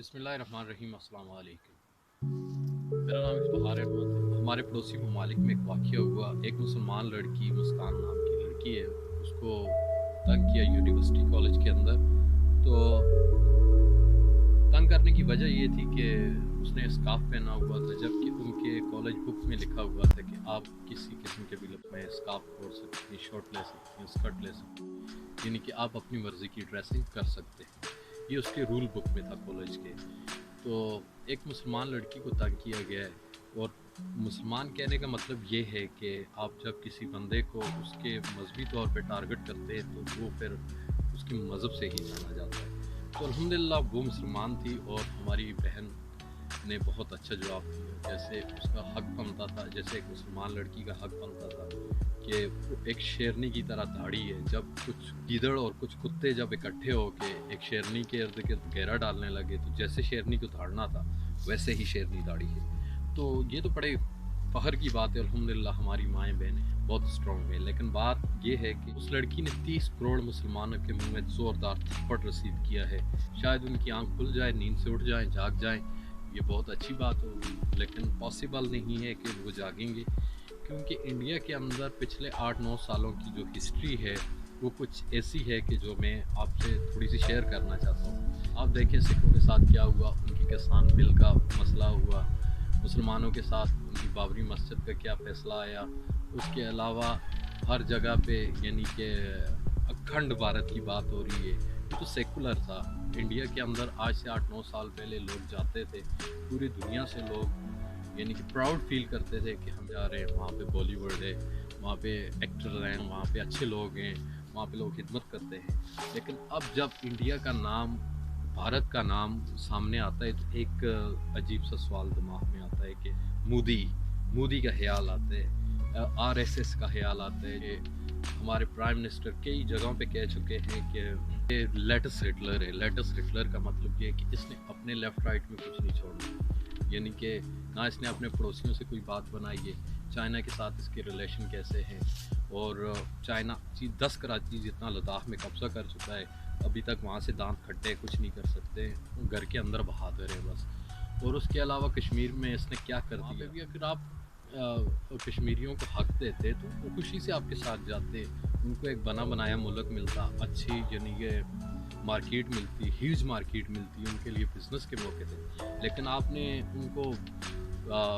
बिस्मिल्लाहिर्रहमानिर्रहीम। अस्सलाम वालेकुम। मेरा नाम इफ्तिखार अहमद है। हमारे पड़ोसी ममालिक में एक वाक़या हुआ। एक मुसलमान लड़की, मुस्कान नाम की लड़की है, उसको तंग किया यूनिवर्सिटी कॉलेज के अंदर। तो तंग करने की वजह ये थी कि उसने स्कार्फ पहना हुआ था, जबकि उनके कॉलेज बुक में लिखा हुआ था कि आप किसी किस्म के भी लुक में स्कार्फ ओढ़ सकती हैं, शर्ट ले सकती हैं, स्कर्ट ले सकती हैं, यानी कि आप अपनी मर्ज़ी की ड्रेसिंग कर सकते हैं। ये उसके रूल बुक में था कॉलेज के। तो एक मुसलमान लड़की को तंग किया गया है, और मुसलमान कहने का मतलब ये है कि आप जब किसी बंदे को उसके मजहबी तौर पे टारगेट करते हैं तो वो फिर उसके मज़हब से ही जाना जाता है। तो अल्हम्दुलिल्लाह वो मुसलमान थी और हमारी बहन ने बहुत अच्छा जवाब दिया। जैसे उसका हक बनता था, जैसे एक मुसलमान लड़की का हक बनता था कि वो एक शेरनी की तरह दाढ़ी है। जब कुछ गीदड़ और कुछ कुत्ते जब इकट्ठे होके एक शेरनी के इर्द गिर्द घेरा डालने लगे, तो जैसे शेरनी को दाढ़ना था वैसे ही शेरनी दाढ़ी है। तो ये तो बड़े फ़ख्र की बात है। अल्हम्दुलिल्लाह हमारी माएँ बहनें बहुत स्ट्रॉन्ग हैं। लेकिन बात ये है कि उस लड़की ने 30 करोड़ मुसलमानों के मुंह में ज़ोरदार थप्पड़ रसीद किया है। शायद उनकी आंख खुल जाए, नींद से उठ जाएं, जाग जाएं, ये बहुत अच्छी बात होगी, लेकिन पॉसिबल नहीं है कि वो जागेंगे, क्योंकि इंडिया के अंदर पिछले 8-9 सालों की जो हिस्ट्री है वो कुछ ऐसी है कि जो मैं आपसे थोड़ी सी शेयर करना चाहता हूँ। आप देखें सिखों के साथ क्या हुआ, उनकी किसान बिल का मसला हुआ, मुसलमानों के साथ उनकी बाबरी मस्जिद का क्या फ़ैसला आया। उसके अलावा हर जगह पे यानी कि अखंड भारत की बात हो रही है। ये तो सेकुलर था। इंडिया के अंदर आज से 8-9 साल पहले लोग जाते थे, पूरी दुनिया से लोग यानी कि प्राउड फील करते थे कि हम जा रहे हैं, वहाँ पे बॉलीवुड है, वहाँ पे एक्टर हैं, वहाँ पे अच्छे लोग हैं, वहाँ पे लोग खिदमत करते हैं। लेकिन अब जब इंडिया का नाम, भारत का नाम सामने आता है तो एक अजीब सा सवाल दिमाग में आता है कि मोदी मोदी का ख्याल आता है, आरएसएस का ख्याल आता है। कि हमारे प्राइम मिनिस्टर कई जगहों पे कह चुके हैं कि ये लेटेस्ट हिटलर है। लेटेस्ट हिटलर का मतलब ये है कि इसने अपने लेफ़्ट राइट में कुछ नहीं छोड़ना, यानी कि ना इसने अपने पड़ोसियों से कोई बात बनाई है, चाइना के साथ इसके रिलेशन कैसे हैं, और चाइना 10 कराची जितना लद्दाख में कब्ज़ा कर चुका है, अभी तक वहाँ से दांत खट्टे कुछ नहीं कर सकते, घर के अंदर बहादुर है बस। और उसके अलावा कश्मीर में इसने क्या कर दिया, भी अगर आप कश्मीरियों को हक देते तो वो खुशी से आपके साथ जाते, उनको एक बना बनाया मुल्क मिलता, अच्छी यानी कि मार्केट मिलती, ह्यूज मार्केट मिलती, उनके लिए बिज़नेस के मौके थे। लेकिन आपने उनको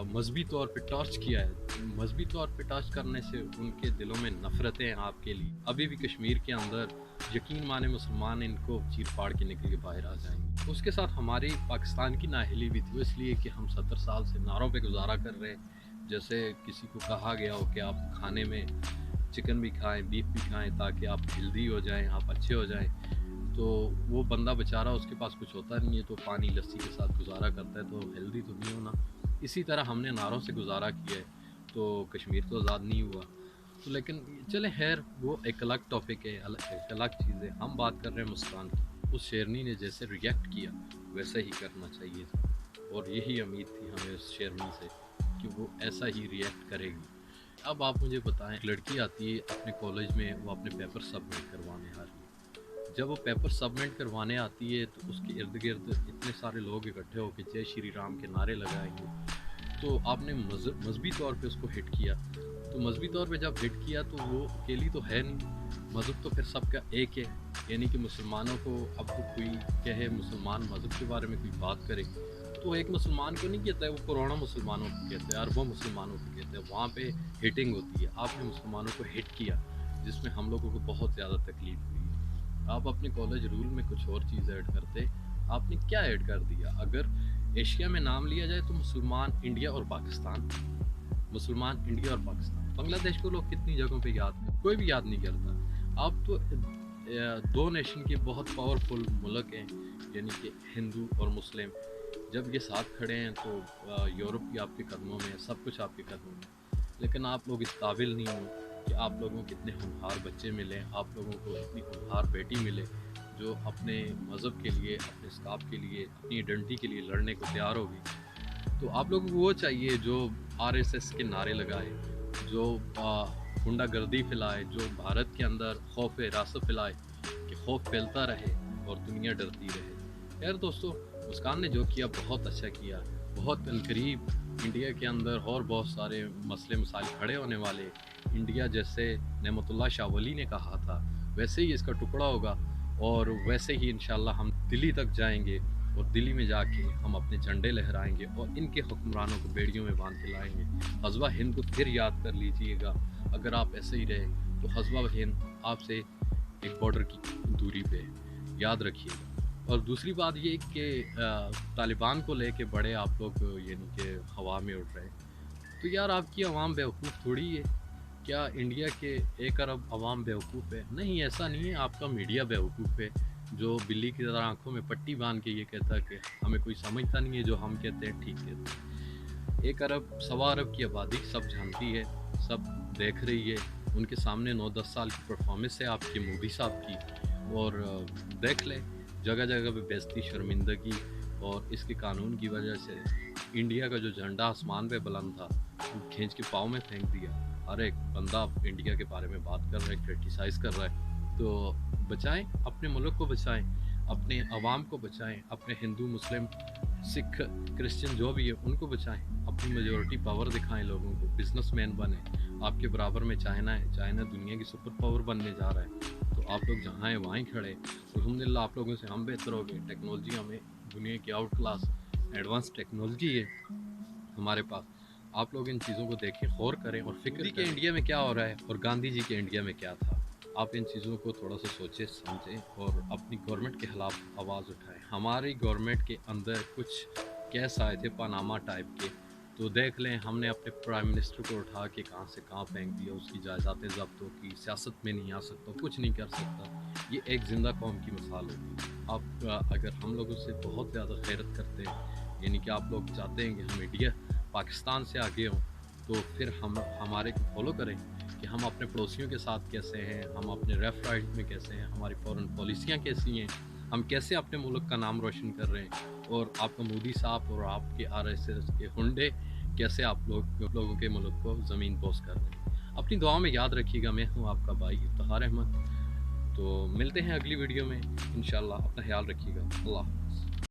मजहबी तौर पे टॉर्च किया है। मजहबी तौर पे टॉर्च करने से उनके दिलों में नफ़रतें हैं आपके लिए। अभी भी कश्मीर के अंदर यकीन माने मुसलमान इनको चीर फाड़ के निकल के बाहर आ जाएंगे। उसके साथ हमारी पाकिस्तान की नाअहली भी थी, इसलिए कि हम 70 साल से नारों पे गुजारा कर रहे हैं। जैसे किसी को कहा गया हो कि आप खाने में चिकन भी खाएं, बीफ भी खाएं, ताकि आप हेल्दी हो जाएं, आप अच्छे हो जाएं। तो वो बंदा बेचारा, उसके पास कुछ होता नहीं है, तो पानी लस्सी के साथ गुजारा करता है, तो हेल्दी तो नहीं होना। इसी तरह हमने नारों से गुजारा किया है, तो कश्मीर तो आज़ाद नहीं हुआ। तो लेकिन चले खैर, वो एक अलग टॉपिक है, एक अलग चीज़ है। हम बात कर रहे हैं मुस्कान की। उस शेरनी ने जैसे रिएक्ट किया वैसा ही करना चाहिए था, और यही उम्मीद थी हमें उस शेरनी से कि वो ऐसा ही रिएक्ट करेगी। अब आप मुझे बताएं, लड़की आती है अपने कॉलेज में, वो अपने पेपर सबमिट करवाने आ रही है। जब वो पेपर सबमिट करवाने आती है तो उसके इर्द गिर्द इतने सारे लोग इकट्ठे होकर जय श्री राम के नारे लगाएंगे। तो आपने मजहबी तौर पे उसको हिट किया। तो मजहबी तौर पे जब हिट किया तो वो अकेली तो है नहीं, मज़हब तो फिर सबका एक है। यानी कि मुसलमानों को अब तो कोई कहे, मुसलमान मज़हब के बारे में कोई बात करे तो एक मुसलमान को नहीं कहता है, वो करोड़ों मुसलमानों को कहते हैं, अरबों मुसलमानों को कहते हैं। वहाँ पे हिटिंग होती है। आपने मुसलमानों को हिट किया, जिसमें हम लोगों को बहुत ज़्यादा तकलीफ हुई। आप अपने कॉलेज रूल में कुछ और चीज़ ऐड करते, आपने क्या ऐड कर दिया। अगर एशिया में नाम लिया जाए तो मुसलमान इंडिया और पाकिस्तान, मुसलमान इंडिया और पाकिस्तान। बांग्लादेश को लोग कितनी जगहों पे याद करते, कोई भी याद नहीं करता। आप तो दो नेशन के बहुत पावरफुल मुल्क हैं, यानी कि हिंदू और मुस्लिम। जब ये साथ खड़े हैं तो यूरोप भी आपके कदमों में है, सब कुछ आपके कदमों में। लेकिन आप लोग इस काबिल नहीं हो कि आप लोगों को इतने होनहार बच्चे मिले, आप लोगों को इतनी होनहार बेटी मिले जो अपने मज़हब के लिए, अपने स्काफ के लिए, अपनी आइडेंटिटी के लिए लड़ने को तैयार होगी। तो आप लोगों को वो चाहिए जो आरएसएस के नारे लगाए, जो गुंडागर्दी फैलाए, जो भारत के अंदर खौफ रासत फैलाए कि खौफ फैलता रहे और दुनिया डरती रहे। खैर दोस्तों, مسکان نے جو کیا بہت اچھا کیا، بہت عنقریب انڈیا کے اندر اور بہت سارے مسئلے مسائل کھڑے ہونے والے، انڈیا جیسے نعمت اللہ شاہ ولی نے کہا تھا ویسے ہی اس کا ٹکڑا ہوگا، اور ویسے ہی انشاءاللہ ہم دلی تک جائیں گے، اور دلی میں جا کے ہم اپنے جھنڈے لہرائیں گے اور ان کے حکمرانوں کو بیڑیوں میں باندھ کے لائیں گے۔ غزوہ ہند کو پھر یاد کر لیجئے گا، اگر آپ ایسے ہی رہے تو غزوہ ہند آپ سے ایک بارڈر کی دوری پہ، یاد رکھیے گا۔ اور دوسری بات یہ کہ طالبان کو لے کے بڑے آپ لوگ یعنی کہ ہوا میں اڑ رہے ہیں، تو یار آپ کی عوام بیوقوف تھوڑی ہے، کیا انڈیا کے 1 ارب عوام بیوقوف ہے؟ نہیں، ایسا نہیں ہے، آپ کا میڈیا بیوقوف ہے جو بلی کی طرح آنکھوں میں پٹی باندھ کے یہ کہتا ہے کہ ہمیں کوئی سمجھتا نہیں ہے، جو ہم کہتے ہیں ٹھیک کہتے ہیں۔ 1 ارب 1.25 ارب کی آبادی سب جانتی ہے، سب دیکھ رہی ہے، ان کے سامنے 9-10 سال کی پرفارمنس ہے آپ کے مودی صاحب کی، اور دیکھ لیں جگہ جگہ پہ بےعزتی، شرمندگی، اور اس کے قانون کی وجہ سے انڈیا کا جو جھنڈا آسمان پہ بلند تھا وہ کھینچ کے پاؤں میں پھینک دیا۔ ہر ایک بندہ انڈیا کے بارے میں بات کر رہا ہے، کرٹیسائز کر رہا ہے، تو بچائیں اپنے ملک کو، بچائیں اپنے عوام کو، بچائیں اپنے ہندو، مسلم، سکھ، کرسچن جو بھی ہے ان کو بچائیں، اپنی میجورٹی پاور دکھائیں لوگوں کو، بزنس مین بنیں۔ آپ کے برابر میں چائنا ہے، چائنا دنیا کی سپر پاور بننے جا رہا ہے، تو آپ لوگ جہاں ہیں وہیں کھڑے۔ الحمدللہ آپ لوگوں سے ہم بہتر ہو گئے، ٹیکنالوجی ہمیں دنیا کی آؤٹ کلاس ایڈوانس ٹیکنالوجی ہے ہمارے پاس۔ آپ لوگ ان چیزوں کو دیکھیں، غور کریں اور فکر کہ انڈیا میں کیا ہو رہا ہے اور گاندھی جی کے انڈیا میں کیا تھا۔ آپ ان چیزوں کو تھوڑا سا سوچیں سمجھیں اور اپنی گورنمنٹ کے خلاف آواز اٹھائیں۔ ہماری گورنمنٹ کے اندر کچھ کیس آئے تھے پاناما ٹائپ کے، تو دیکھ لیں ہم نے اپنے پرائم منسٹر کو اٹھا کے کہاں سے کہاں پھینک دیا، اس کی جائیدادیں ضبطوں کی، سیاست میں نہیں آ سکتا، کچھ نہیں کر سکتا۔ یہ ایک زندہ قوم کی مثال ہوگی۔ آپ اگر ہم لوگوں سے بہت زیادہ غیرت کرتے ہیں، یعنی کہ آپ لوگ چاہتے ہیں کہ ہم انڈیا پاکستان سے آگے ہوں، تو پھر ہمارے کو فالو کریں کہ ہم اپنے پڑوسیوں کے ساتھ کیسے ہیں، ہم اپنے لیفٹ رائٹ میں کیسے ہیں، ہماری فورن پالیسیاں کیسی ہیں، ہم کیسے اپنے ملک کا نام روشن کر رہے ہیں، اور آپ کا مودی صاحب اور آپ کے RSS کے ہنڈے کیسے آپ لوگوں کے ملک کو زمین بوس کر رہے ہیں۔ اپنی دعاؤں میں یاد رکھیے گا، میں ہوں آپ کا بھائی افتخار احمد، تو ملتے ہیں اگلی ویڈیو میں انشاءاللہ، اپنا خیال رکھیے گا، اللہ حافظ۔